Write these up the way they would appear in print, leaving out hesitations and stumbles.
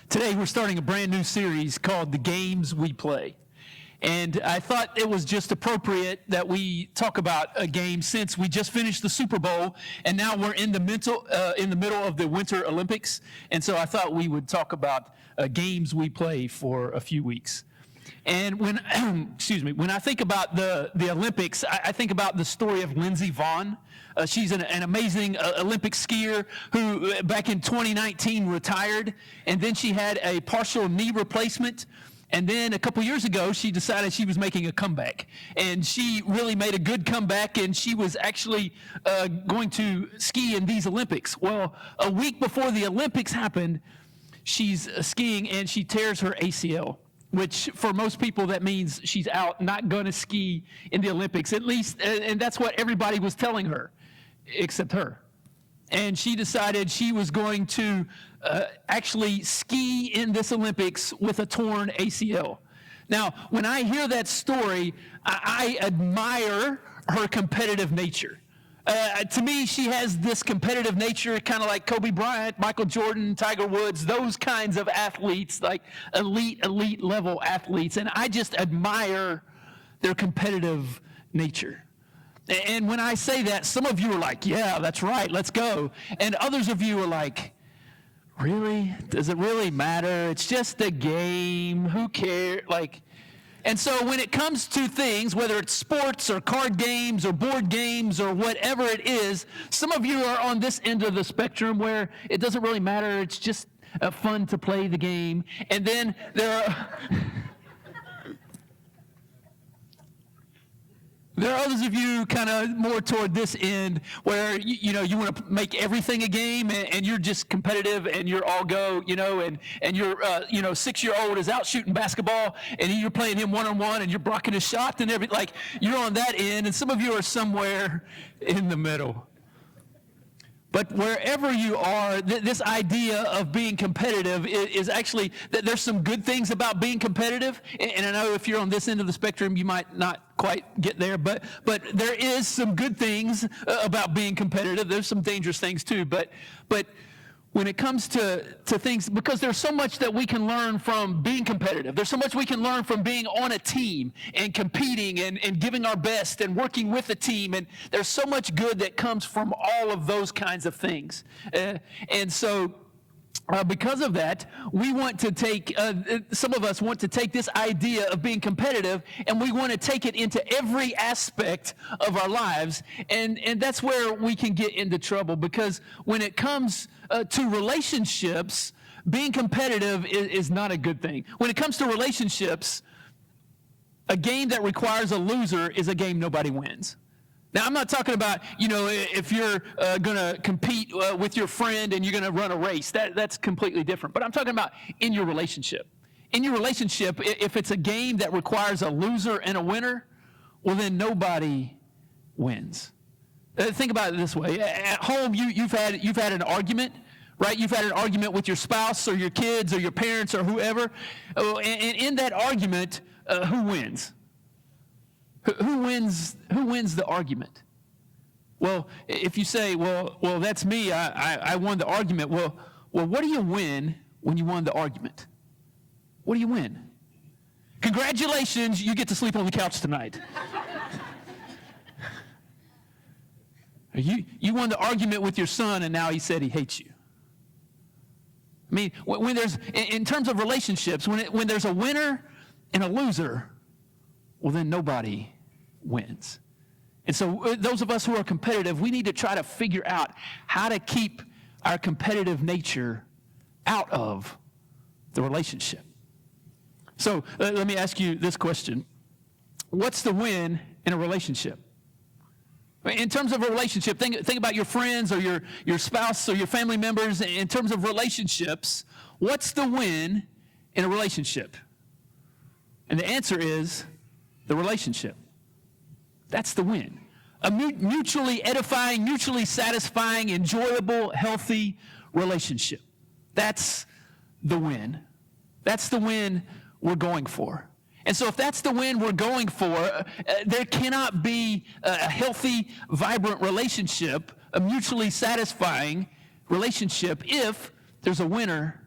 Today we're starting a brand new series called The Games We Play. And I thought it was just appropriate that we talk about a game since we just finished the Super Bowl and now we're in the middle of the Winter Olympics. And so I thought we would talk about games we play for a few weeks. And when, when I think about the Olympics, I think about the story of Lindsey Vonn. She's an amazing Olympic skier who back in 2019 retired, and then she had a partial knee replacement. And then a couple years ago, she decided she was making a comeback. And she really made a good comeback, and she was actually going to ski in these Olympics. Well, a week before the Olympics happened, she's skiing and she tears her ACL, which for most people that means she's out, not going to ski in the Olympics, at least, and that's what everybody was telling her, except her. And she decided she was going to actually ski in this Olympics with a torn ACL. Now, when I hear that story, I admire her competitive nature. To me, she has this competitive nature, kind of like Kobe Bryant, Michael Jordan, Tiger Woods, those kinds of athletes, like elite level athletes. And I just admire their competitive nature. And when I say that, some of you are like, yeah, that's right, let's go. And others of you are like, really? Does it really matter? It's just a game. Who cares? And so when it comes to things, whether it's sports or card games or board games or whatever it is, some of you are on this end of the spectrum where it doesn't really matter. It's just fun to play the game. And then there are others of you kind of more toward this end where, you want to make everything a game and you're just competitive and you're all go, and your, 6-year-old is out shooting basketball and you're playing him one-on-one and you're blocking his shot and everything. Like, you're on that end, and some of you are somewhere in the middle. But wherever you are, this idea of being competitive is actually, there's some good things about being competitive. And I know if you're on this end of the spectrum, you might not quite get there. But there is some good things about being competitive. There's some dangerous things too. But when it comes to things, because there's so much that we can learn from being competitive. There's so much we can learn from being on a team and competing and giving our best and working with a team. And there's so much good that comes from all of those kinds of things. And so because of that, we want to take, some of us want to take this idea of being competitive and we want to take it into every aspect of our lives. And that's where we can get into trouble, because when it comes to relationships, being competitive is not a good thing. When it comes to relationships, a game that requires a loser is a game nobody wins. Now, I'm not talking about, if you're going to compete with your friend and you're going to run a race. That's completely different. But I'm talking about in your relationship. In your relationship, if it's a game that requires a loser and a winner, well, then nobody wins. Think about it this way. At home, you've had an argument, right? You've had an argument with your spouse or your kids or your parents or whoever. And in that argument, who wins? Who wins the argument? Well, if you say, well, that's me, I won the argument. Well, what do you win when you won the argument? What do you win? Congratulations, you get to sleep on the couch tonight. You won the argument with your son, and now he said he hates you. I mean, when there's, in terms of relationships, when there's a winner and a loser, well, then nobody wins. And so those of us who are competitive, we need to try to figure out how to keep our competitive nature out of the relationship. So let me ask you this question. What's the win in a relationship? In terms of a relationship, think about your friends or your spouse or your family members. In terms of relationships, what's the win in a relationship? And the answer is the relationship. That's the win. A mutually edifying, mutually satisfying, enjoyable, healthy relationship. That's the win. That's the win we're going for. And so if that's the win we're going for, there cannot be a healthy, vibrant relationship, a mutually satisfying relationship, if there's a winner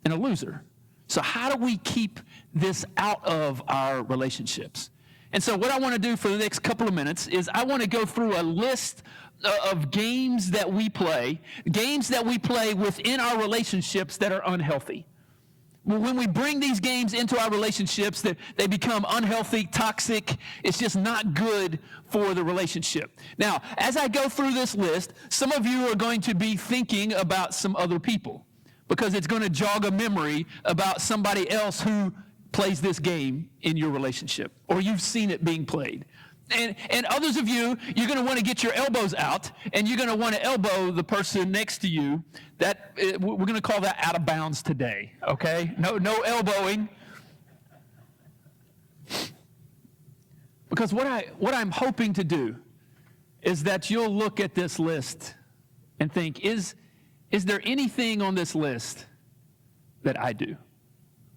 and a loser. So how do we keep this out of our relationships? And so what I want to do for the next couple of minutes is I want to go through a list of games that we play within our relationships that are unhealthy. When we bring these games into our relationships, that they become unhealthy, toxic. It's just not good for the relationship. Now, as I go through this list, some of you are going to be thinking about some other people because it's going to jog a memory about somebody else who plays this game in your relationship, or you've seen it being played. And others of you, you're going to want to get your elbows out, and you're going to want to elbow the person next to you. We're going to call that out of bounds today, okay? No elbowing. Because what I'm hoping to do is that you'll look at this list and think, is there anything on this list that I do?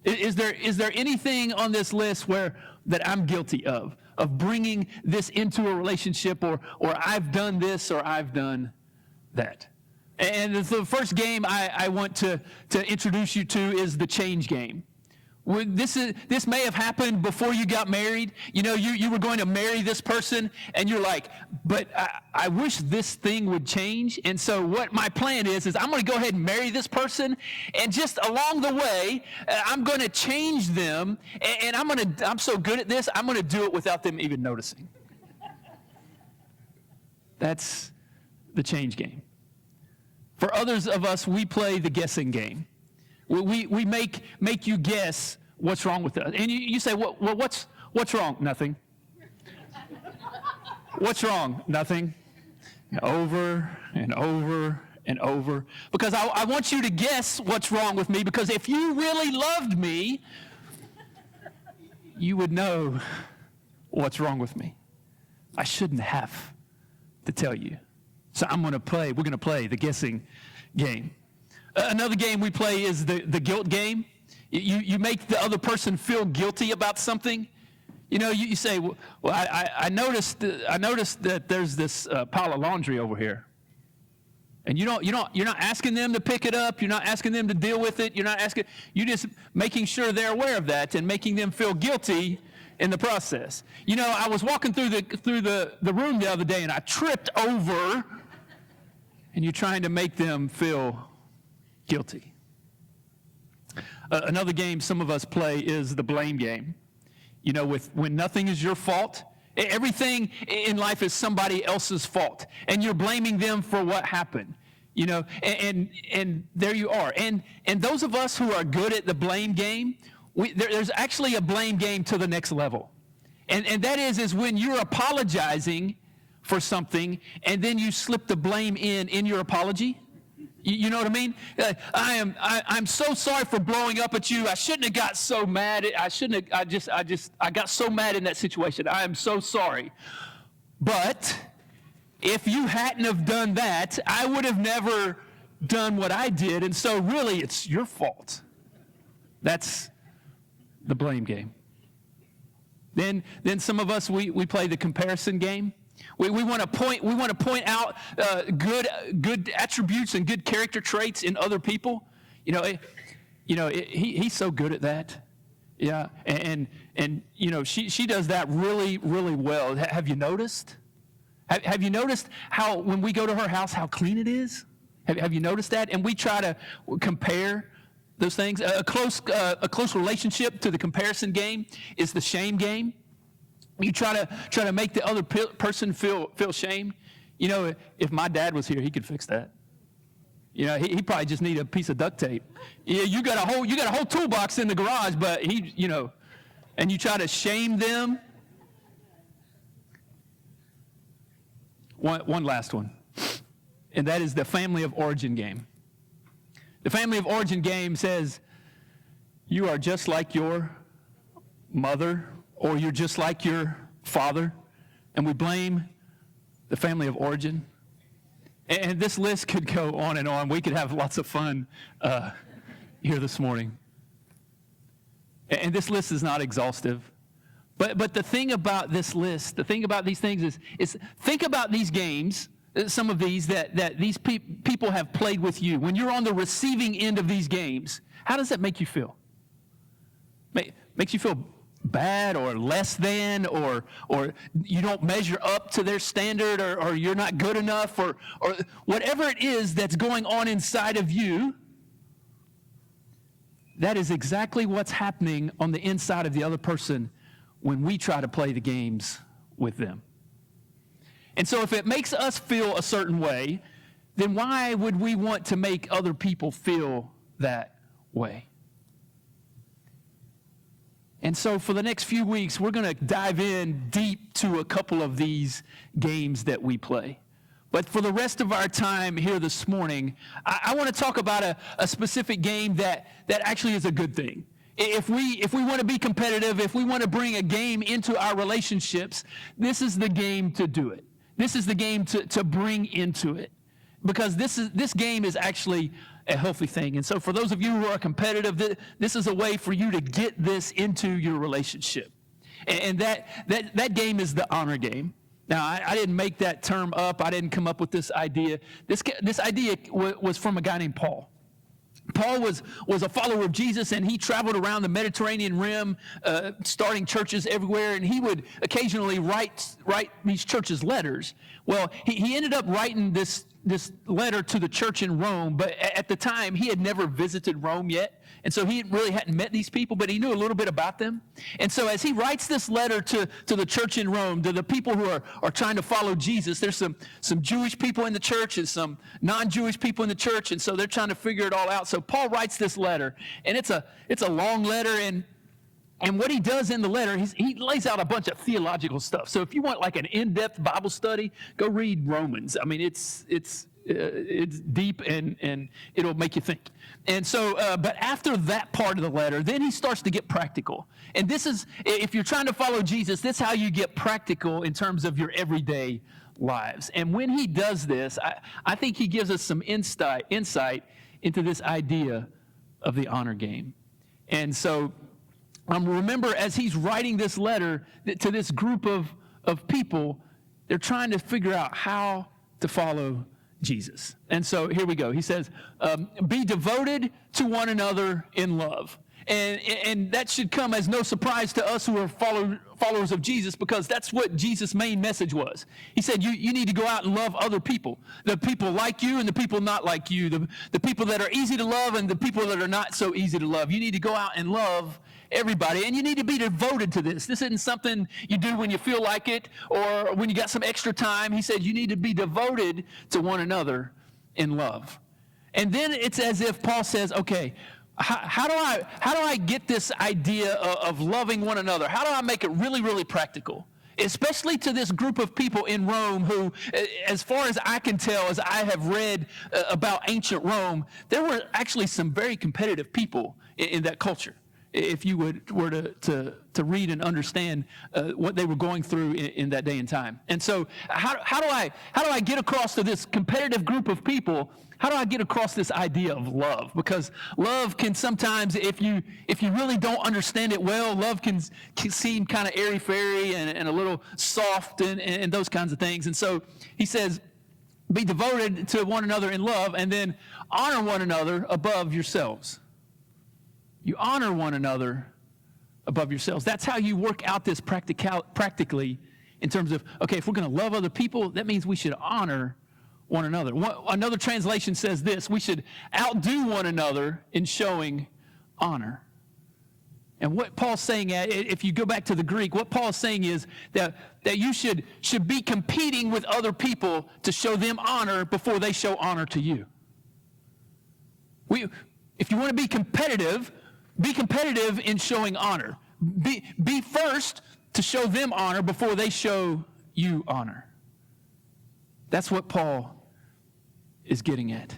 Is there anything on this list that I'm guilty of bringing this into a relationship, or I've done this or I've done that? And the first game I want to introduce you to is the change game. This may have happened before you got married. You know, you were going to marry this person, and you're like, but I wish this thing would change. And so what my plan is I'm going to go ahead and marry this person, and just along the way, I'm going to change them, and I'm so good at this, I'm going to do it without them even noticing. That's the change game. For others of us, we play the guessing game. We make you guess what's wrong with us. And you say, well, what's wrong? Nothing. What's wrong? Nothing. And over and over and over. Because I want you to guess what's wrong with me, because if you really loved me, you would know what's wrong with me. I shouldn't have to tell you. So we're going to play the guessing game. Another game we play is the guilt game. You make the other person feel guilty about something. You know, you say, well, I noticed that there's this pile of laundry over here. And you're not asking them to pick it up. You're not asking them to deal with it. You're just making sure they're aware of that and making them feel guilty in the process. You know, I was walking through the room the other day, and I tripped over, and you're trying to make them feel guilty. Another game some of us play is the blame game. You know, when nothing is your fault, everything in life is somebody else's fault, and you're blaming them for what happened. You know, and there you are. And those of us who are good at the blame game, there's actually a blame game to the next level, and that is when you're apologizing for something, and then you slip the blame in your apology. You know what I mean? I'm so sorry for blowing up at you. I shouldn't have got so mad. I got so mad in that situation. I am so sorry. But if you hadn't have done that, I would have never done what I did. And so really, it's your fault. That's the blame game. Then some of us, we play the comparison game. We want to point out good attributes and good character traits in other people. He's so good at that. Yeah, and you know, she does that really, really well. Have you noticed? Have you noticed how when we go to her house, how clean it is? Have you noticed that? And we try to compare those things. A close relationship to the comparison game is the shame game. You try to make the other person feel shame. You know, if my dad was here, he could fix that. You know, he probably just need a piece of duct tape. Yeah, you got a whole toolbox in the garage, but and you try to shame them. One last one, and that is the family of origin game. The family of origin game says, you are just like your mother, or you're just like your father, and we blame the family of origin. And this list could go on and on. We could have lots of fun here this morning. And this list is not exhaustive. But the thing about this list, the thing about these things is think about these games some of these that these people have played with you. When you're on the receiving end of these games, how does that make you feel? Makes you feel bad or less than, or you don't measure up to their standard, or you're not good enough, or whatever it is that's going on inside of you. That is exactly what's happening on the inside of the other person when we try to play the games with them. And so if it makes us feel a certain way, then why would we want to make other people feel that way? And so for the next few weeks, we're going to dive in deep to a couple of these games that we play. But for the rest of our time here this morning, I want to talk about a specific game that actually is a good thing. If we want to be competitive, if we want to bring a game into our relationships, this is the game to do it. This is the game to bring into it. Because this game is actually a healthy thing. And so for those of you who are competitive, this is a way for you to get this into your relationship. And that game is the honor game. Now, I didn't make that term up. I didn't come up with this idea. This idea was from a guy named Paul. Paul was a follower of Jesus, and he traveled around the Mediterranean rim, starting churches everywhere, and he would occasionally write these churches letters. Well, he ended up writing this letter to the church in Rome, but at the time, he had never visited Rome yet, and so he really hadn't met these people, but he knew a little bit about them. And so as he writes this letter to the church in Rome, to the people who are trying to follow Jesus, there's some Jewish people in the church and some non-Jewish people in the church, and so they're trying to figure it all out. So Paul writes this letter, and it's a long letter, and what he does in the letter, he lays out a bunch of theological stuff. So if you want like an in-depth Bible study, go read Romans. I mean, it's deep and it'll make you think. And so, but after that part of the letter, then he starts to get practical. And this is, if you're trying to follow Jesus, this is how you get practical in terms of your everyday lives. And when he does this, I think he gives us some insight into this idea of the honor game. And so, remember, as he's writing this letter to this group of people, they're trying to figure out how to follow Jesus. And so here we go. He says, be devoted to one another in love. And that should come as no surprise to us who are followers of Jesus, because that's what Jesus' main message was. He said, you need to go out and love other people, the people like you and the people not like you, the people that are easy to love and the people that are not so easy to love. You need to go out and love everybody, and you need to be devoted to this. This isn't something you do when you feel like it or when you got some extra time. He said you need to be devoted to one another in love. And then it's as if Paul says, okay, how do I get this idea of loving one another? How do I make it really, really practical? Especially to this group of people in Rome who, as far as I can tell, as I have read about ancient Rome, there were actually some very competitive people in that culture. If you were to read and understand what they were going through in that day and time. And so how do I get across to this competitive group of people? How do I get across this idea of love? Because love can sometimes, if you really don't understand it well, love can seem kind of airy-fairy and a little soft and those kinds of things. And so he says, be devoted to one another in love, and then honor one another above yourselves. You honor one another above yourselves. That's how you work out this practically in terms of, okay, if we're going to love other people, that means we should honor one another. Another translation says this: we should outdo one another in showing honor. And what Paul's saying, if you go back to the Greek, what Paul's saying is that you should be competing with other people to show them honor before they show honor to you. If you want to be competitive in showing honor. Be first to show them honor before they show you honor. That's what Paul is getting at.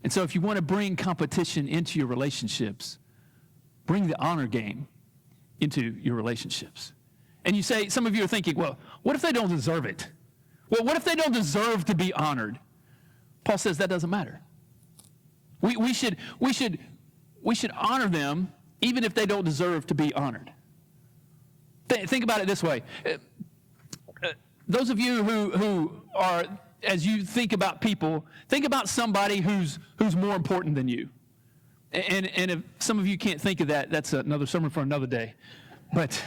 And so if you want to bring competition into your relationships, bring the honor game into your relationships. And you say, some of you are thinking, well, what if they don't deserve it? Well, what if they don't deserve to be honored? Paul says that doesn't matter. We should honor them even if they don't deserve to be honored. Think about it this way. those of you who are, as you think about people, think about somebody who's more important than you. And if some of you can't think of that, that's another sermon for another day. But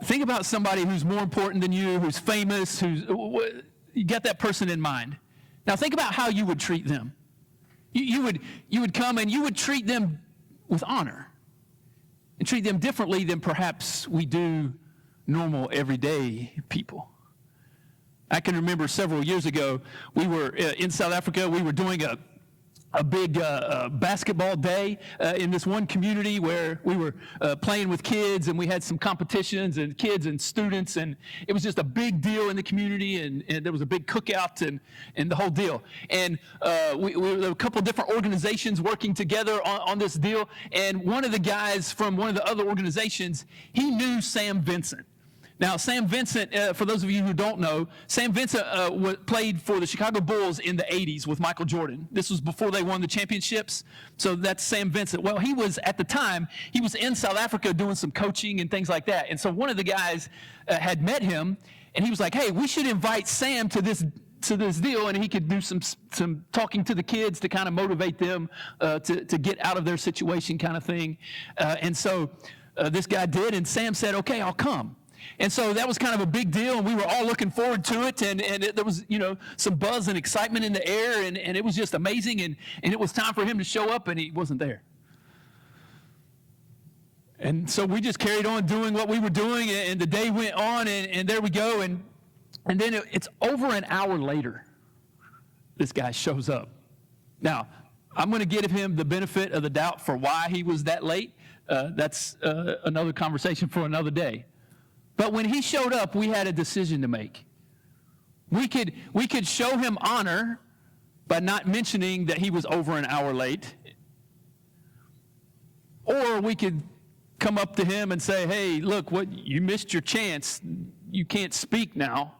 think about somebody who's more important than you, who's famous, you got that person in mind. Now think about how you would treat them. You would come and you would treat them with honor and treat them differently than perhaps we do normal, everyday people. I can remember several years ago, we were in South Africa. We were doing a big basketball day in this one community where we were playing with kids, and we had some competitions and kids and students, and it was just a big deal in the community, and there was a big cookout and the whole deal. And there were a couple of different organizations working together on this deal, and one of the guys from one of the other organizations, he knew Sam Vincent. Now, Sam Vincent, for those of you who don't know, Sam Vincent played for the Chicago Bulls in the 80s with Michael Jordan. This was before they won the championships, so that's Sam Vincent. Well, he was, at the time, he was in South Africa doing some coaching and things like that. And so one of the guys had met him, and he was like, hey, we should invite Sam to this deal, and he could do some talking to the kids to kind of motivate them to get out of their situation kind of thing. And so this guy did, and Sam said, okay, I'll come. And so that was kind of a big deal, and we were all looking forward to it, and there was, some buzz and excitement in the air, and it was just amazing, and it was time for him to show up, and he wasn't there. And so we just carried on doing what we were doing, and the day went on, and there we go, and then it's over an hour later, this guy shows up. Now, I'm going to give him the benefit of the doubt for why he was that late. That's another conversation for another day. But when he showed up, we had a decision to make. We could show him honor by not mentioning that he was over an hour late. Or we could come up to him and say, hey, look, you missed your chance. You can't speak now.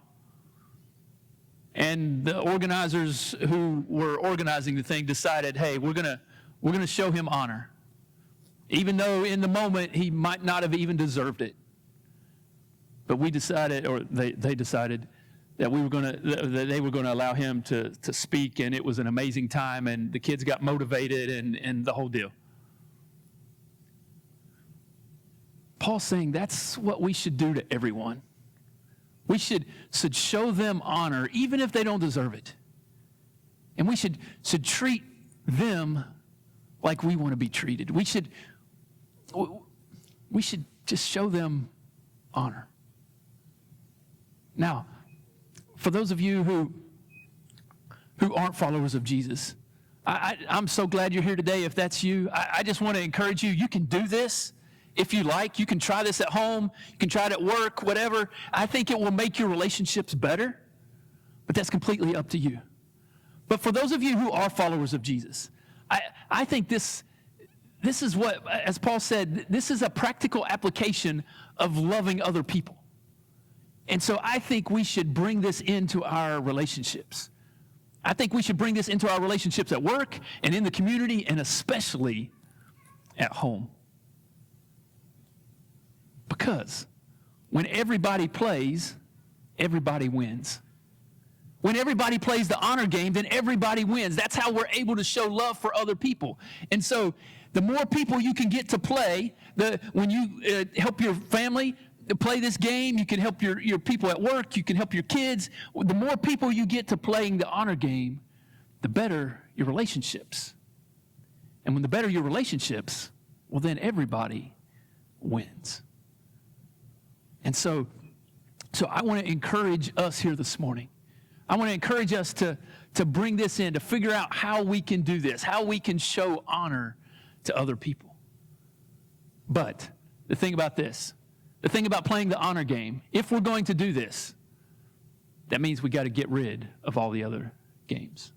And the organizers who were organizing the thing decided, hey, we're gonna show him honor. Even though in the moment he might not have even deserved it. But we decided, or they decided, that they were going to allow him to speak, and it was an amazing time, and the kids got motivated, and the whole deal. Paul's saying that's what we should do to everyone. We should show them honor, even if they don't deserve it. And we should treat them like we want to be treated. We should just show them honor. Now, for those of you who aren't followers of Jesus, I'm so glad you're here today. If that's you, I just want to encourage you. You can do this if you like. You can try this at home. You can try it at work, whatever. I think it will make your relationships better, but that's completely up to you. But for those of you who are followers of Jesus, I think this is what, as Paul said, this is a practical application of loving other people. And so I think we should bring this into our relationships. I think we should bring this into our relationships at work and in the community, and especially at home. Because when everybody plays, everybody wins. When everybody plays the honor game, then everybody wins. That's how we're able to show love for other people. And so the more people you can get to play, when you help your family play this game, you can help your people at work, you can help your kids. The more people you get to playing the honor game, the better your relationships. And when the better your relationships, well, then everybody wins. And so I want to encourage us here this morning. I want to encourage us to bring this in, to figure out how we can do this, how we can show honor to other people. But the thing about this, the thing about playing the honor game, if we're going to do this, that means we got to get rid of all the other games.